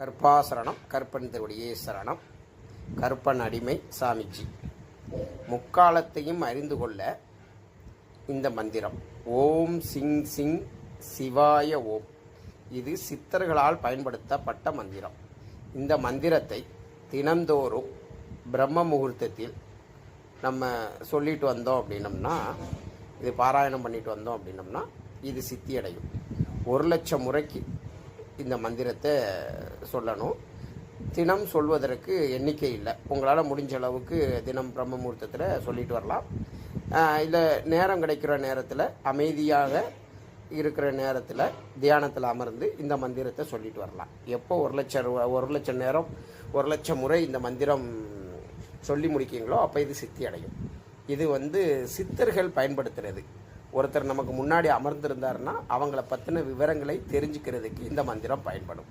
கற்பாசரணம் கற்பன் திருவடியே சரணம். கற்பன் அடிமை சாமிஜி. முக்காலத்தையும் அறிந்து கொள்ள இந்த மந்திரம் ஓம் சிங் சிங் சிவாய ஓம். இது சித்தர்களால் பயன்படுத்தப்பட்ட மந்திரம். இந்த மந்திரத்தை தினந்தோறும் பிரம்ம முகூர்த்தத்தில் நம்ம சொல்லிட்டு வந்தோம் அப்படின்னம்னா, இது பாராயணம் பண்ணிட்டு வந்தோம் அப்படின்னம்னா இது சித்தியடையும். 1,00,000 முறைக்கு இந்த மந்திரத்தை சொல்லணும். தினம் சொல்வதற்கு எண்ணிக்கை இல்லை. உங்களால் முடிஞ்ச அளவுக்கு தினம் பிரம்ம முகூர்த்தத்தில் சொல்லிட்டு வரலாம். இல்லை நேரம் கிடைக்கிற நேரத்தில், அமைதியாக இருக்கிற நேரத்தில் தியானத்தில் அமர்ந்து இந்த மந்திரத்தை சொல்லிட்டு வரலாம். எப்போ 1,00,000 நேரம் 1,00,000 முறை இந்த மந்திரம் சொல்லி முடிக்கிங்களோ அப்போ இது சித்தி அடையும். இது சித்தர்கள் பயன்படுத்துகிறது. ஒருத்தர் நமக்கு முன்னாடி அமர்ந்திருந்தாருன்னா அவங்கள பற்றின விவரங்களை தெரிஞ்சுக்கிறதுக்கு இந்த மந்திரம் பயன்படும்.